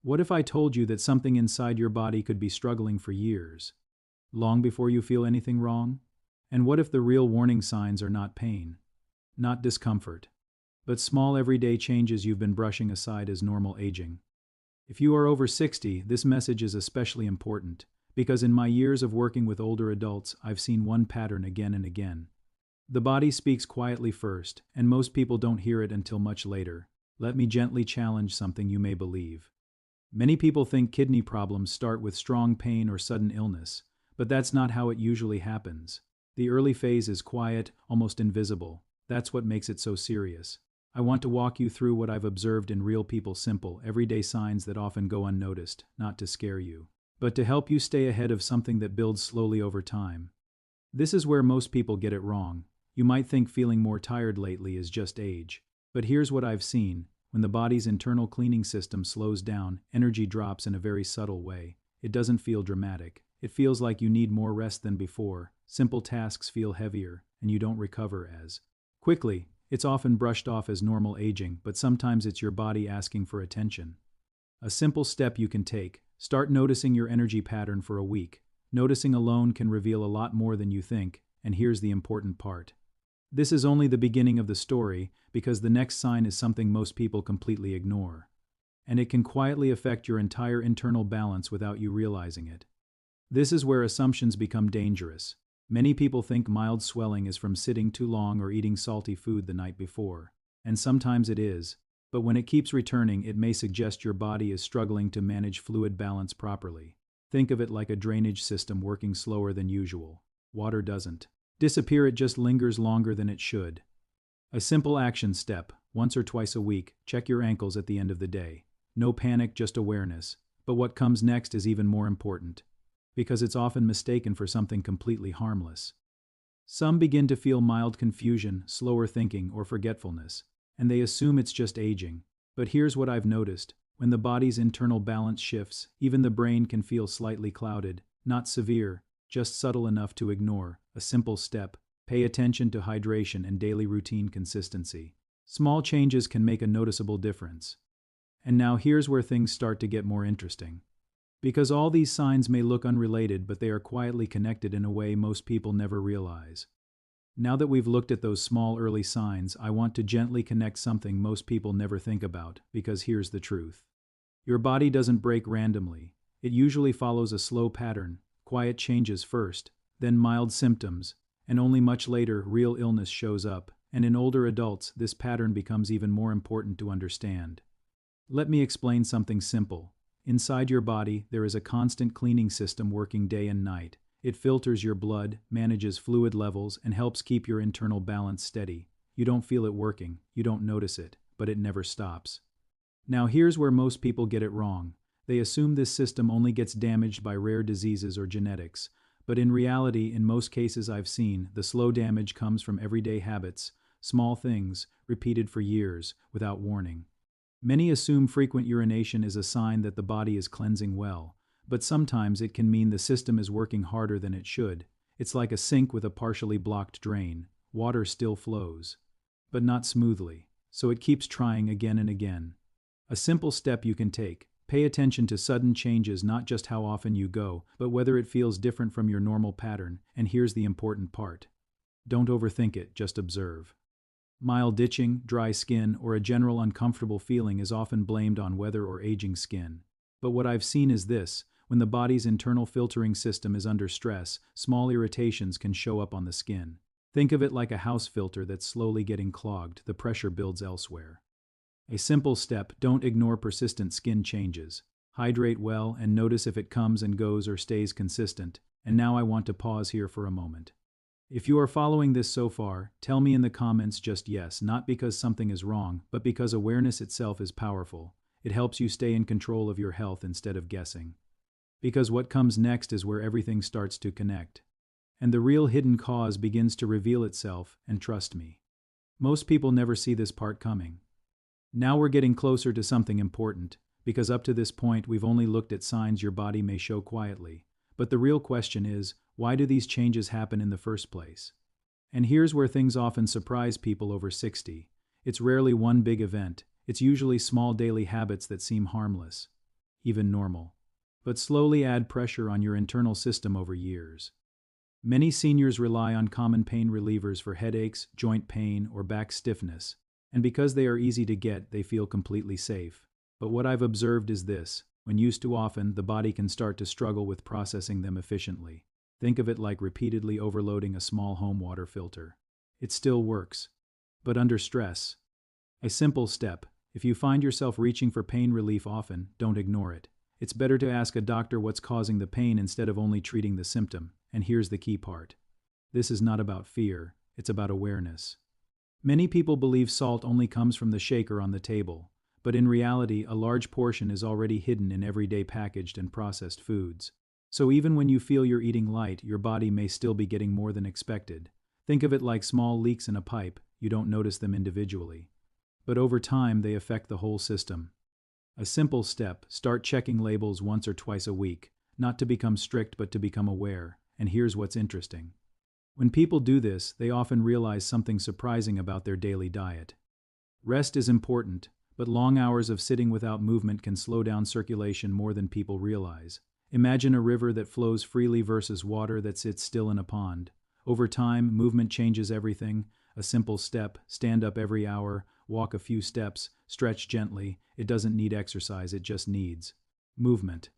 What if I told you that something inside your body could be struggling for years, long before you feel anything wrong? And what if the real warning signs are not pain, not discomfort, but small everyday changes you've been brushing aside as normal aging? If you are over 60, this message is especially important, because in my years of working with older adults, I've seen one pattern again and again. The body speaks quietly first, and most people don't hear it until much later. Let me gently challenge something you may believe. Many people think kidney problems start with strong pain or sudden illness, but that's not how it usually happens. The early phase is quiet, almost invisible. That's what makes it so serious. I want to walk you through what I've observed in real people, simple, everyday signs that often go unnoticed, not to scare you, but to help you stay ahead of something that builds slowly over time. This is where most people get it wrong. You might think feeling more tired lately is just age. But here's what I've seen. When the body's internal cleaning system slows down, energy drops in a very subtle way. It doesn't feel dramatic. It feels like you need more rest than before. Simple tasks feel heavier, and you don't recover as quickly. It's often brushed off as normal aging, but sometimes it's your body asking for attention. A simple step you can take: start noticing your energy pattern for a week. Noticing alone can reveal a lot more than you think, and here's the important part. This is only the beginning of the story, because the next sign is something most people completely ignore. And it can quietly affect your entire internal balance without you realizing it. This is where assumptions become dangerous. Many people think mild swelling is from sitting too long or eating salty food the night before. And sometimes it is, but when it keeps returning, it may suggest your body is struggling to manage fluid balance properly. Think of it like a drainage system working slower than usual. Water doesn't disappear, it just lingers longer than it should. A simple action step: once or twice a week, check your ankles at the end of the day. No panic, just awareness. But what comes next is even more important, because it's often mistaken for something completely harmless. Some begin to feel mild confusion, slower thinking, or forgetfulness, and they assume it's just aging. But here's what I've noticed. When the body's internal balance shifts, even the brain can feel slightly clouded. Not severe, just subtle enough to ignore. A simple step: pay attention to hydration and daily routine consistency. Small changes can make a noticeable difference. And now here's where things start to get more interesting. Because all these signs may look unrelated, but they are quietly connected in a way most people never realize. Now that we've looked at those small early signs, I want to gently connect something most people never think about, because here's the truth. Your body doesn't break randomly. It usually follows a slow pattern: quiet changes first, then mild symptoms, and only much later real illness shows up. And in older adults, this pattern becomes even more important to understand. Let me explain something simple. Inside your body, there is a constant cleaning system working day and night. It filters your blood, manages fluid levels, and helps keep your internal balance steady. You don't feel it working, you don't notice it, but it never stops. Now here's where most people get it wrong. They assume this system only gets damaged by rare diseases or genetics. But in reality, in most cases I've seen, the slow damage comes from everyday habits, small things, repeated for years, without warning. Many assume frequent urination is a sign that the body is cleansing well, but sometimes it can mean the system is working harder than it should. It's like a sink with a partially blocked drain. Water still flows, but not smoothly, so it keeps trying again and again. A simple step you can take: pay attention to sudden changes, not just how often you go, but whether it feels different from your normal pattern. And here's the important part. Don't overthink it, just observe. Mild itching, dry skin, or a general uncomfortable feeling is often blamed on weather or aging skin. But what I've seen is this: when the body's internal filtering system is under stress, small irritations can show up on the skin. Think of it like a house filter that's slowly getting clogged. The pressure builds elsewhere. A simple step: don't ignore persistent skin changes. Hydrate well and notice if it comes and goes or stays consistent. And now I want to pause here for a moment. If you are following this so far, tell me in the comments just yes, not because something is wrong, but because awareness itself is powerful. It helps you stay in control of your health instead of guessing. Because what comes next is where everything starts to connect. And the real hidden cause begins to reveal itself, and trust me, most people never see this part coming. Now we're getting closer to something important, because up to this point we've only looked at signs your body may show quietly. But the real question is, why do these changes happen in the first place? And here's where things often surprise people over 60. It's rarely one big event. It's usually small daily habits that seem harmless. even normal. But slowly add pressure on your internal system over years. Many seniors rely on common pain relievers for headaches, joint pain, or back stiffness, and because they are easy to get, they feel completely safe. But what I've observed is this: when used too often, the body can start to struggle with processing them efficiently. Think of it like repeatedly overloading a small home water filter. It still works, but under stress. A simple step: if you find yourself reaching for pain relief often, don't ignore it. It's better to ask a doctor what's causing the pain instead of only treating the symptom. And here's the key part. This is not about fear, it's about awareness. Many people believe salt only comes from the shaker on the table, but in reality, a large portion is already hidden in everyday packaged and processed foods. So even when you feel you're eating light, your body may still be getting more than expected. Think of it like small leaks in a pipe. You don't notice them individually, but over time they affect the whole system. A simple step: start checking labels once or twice a week, not to become strict but to become aware. And here's what's interesting. When people do this, they often realize something surprising about their daily diet. Rest is important, but long hours of sitting without movement can slow down circulation more than people realize. Imagine a river that flows freely versus water that sits still in a pond. Over time, movement changes everything. A simple step: stand up every hour, walk a few steps, stretch gently. It doesn't need exercise, it just needs movement.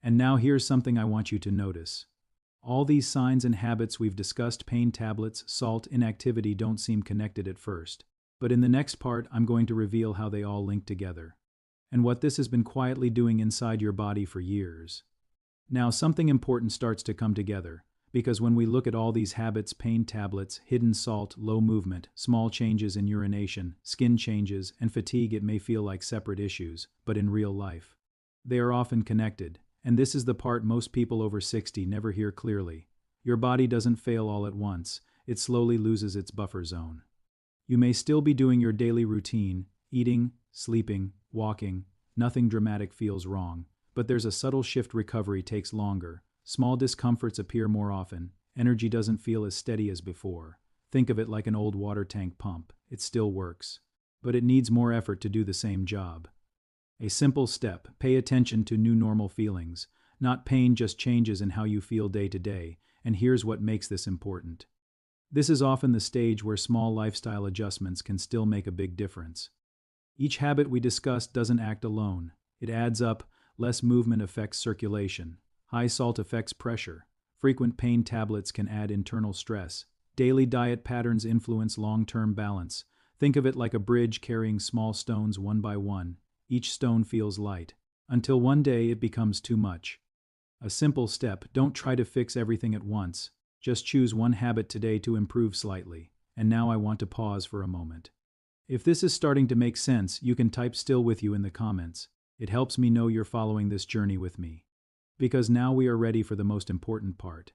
And now here's something I want you to notice. All these signs and habits we've discussed, pain tablets, salt, inactivity, don't seem connected at first. But in the next part, I'm going to reveal how they all link together, and what this has been quietly doing inside your body for years. Now, something important starts to come together, because when we look at all these habits, pain tablets, hidden salt, low movement, small changes in urination, skin changes, and fatigue, it may feel like separate issues, but in real life, they are often connected. And this is the part most people over 60 never hear clearly. Your body doesn't fail all at once, it slowly loses its buffer zone. You may still be doing your daily routine, eating, sleeping, walking, nothing dramatic feels wrong, but there's a subtle shift. Recovery takes longer, small discomforts appear more often, energy doesn't feel as steady as before. Think of it like an old water tank pump. It still works, but it needs more effort to do the same job. A simple step: pay attention to new normal feelings. Not pain, just changes in how you feel day to day. And here's what makes this important. This is often the stage where small lifestyle adjustments can still make a big difference. Each habit we discussed doesn't act alone. It adds up. Less movement affects circulation. High salt affects pressure. Frequent pain tablets can add internal stress. Daily diet patterns influence long-term balance. Think of it like a bridge carrying small stones one by one. Each stone feels light, until one day it becomes too much. A simple step: don't try to fix everything at once. Just choose one habit today to improve slightly. And now I want to pause for a moment. If this is starting to make sense, you can type "still with you" in the comments. It helps me know you're following this journey with me. Because now we are ready for the most important part.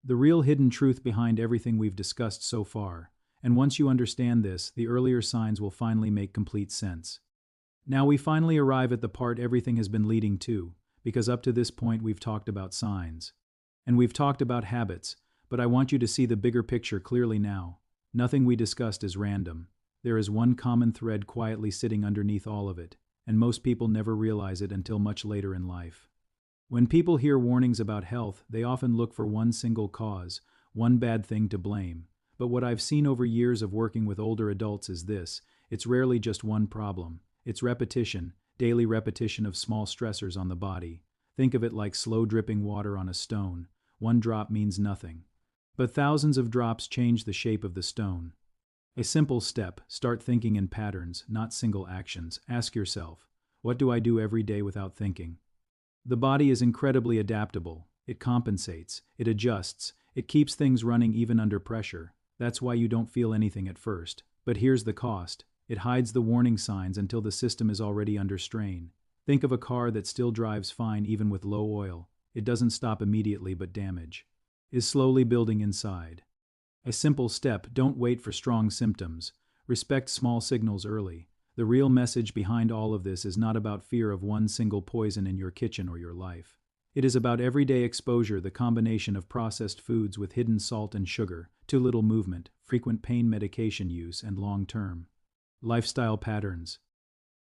The real hidden truth behind everything we've discussed so far. And once you understand this, the earlier signs will finally make complete sense. Now we finally arrive at the part everything has been leading to, because up to this point we've talked about signs. And we've talked about habits, but I want you to see the bigger picture clearly now. Nothing we discussed is random. There is one common thread quietly sitting underneath all of it, and most people never realize it until much later in life. When people hear warnings about health, they often look for one single cause, one bad thing to blame. But what I've seen over years of working with older adults is this: it's rarely just one problem. It's repetition, daily repetition of small stressors on the body. Think of it like slow dripping water on a stone. One drop means nothing, but thousands of drops change the shape of the stone. A simple step: start thinking in patterns, not single actions. Ask yourself, what do I do every day without thinking? The body is incredibly adaptable. It compensates, it adjusts, it keeps things running even under pressure. That's why you don't feel anything at first. But here's the cost. It hides the warning signs until the system is already under strain. Think of a car that still drives fine even with low oil. It doesn't stop immediately, but damage is slowly building inside. A simple step: don't wait for strong symptoms. Respect small signals early. The real message behind all of this is not about fear of one single poison in your kitchen or your life. It is about everyday exposure, the combination of processed foods with hidden salt and sugar, too little movement, frequent pain medication use, and long-term lifestyle patterns.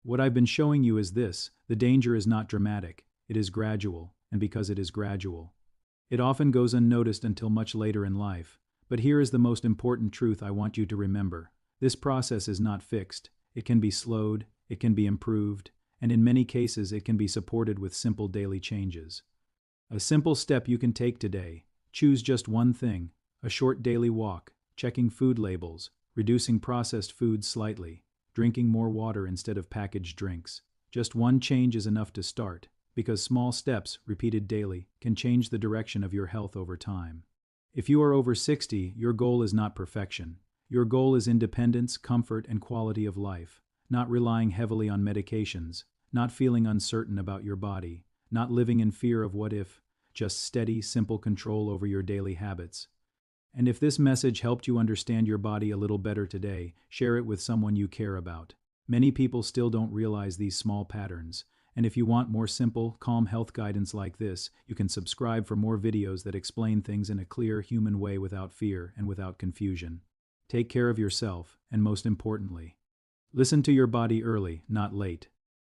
What I've been showing you is this: the danger is not dramatic, it is gradual, and because it is gradual, it often goes unnoticed until much later in life. But here is the most important truth I want you to remember. This process is not fixed. It can be slowed, it can be improved, and in many cases it can be supported with simple daily changes. A simple step you can take today: choose just one thing, a short daily walk, checking food labels, reducing processed foods slightly, drinking more water instead of packaged drinks. Just one change is enough to start, because small steps, repeated daily, can change the direction of your health over time. If you are over 60, your goal is not perfection. Your goal is independence, comfort, and quality of life, not relying heavily on medications, not feeling uncertain about your body, not living in fear of what if, just steady, simple control over your daily habits. And if this message helped you understand your body a little better today, share it with someone you care about. Many people still don't realize these small patterns, and if you want more simple, calm health guidance like this, you can subscribe for more videos that explain things in a clear, human way without fear and without confusion. Take care of yourself, and most importantly, listen to your body early, not late.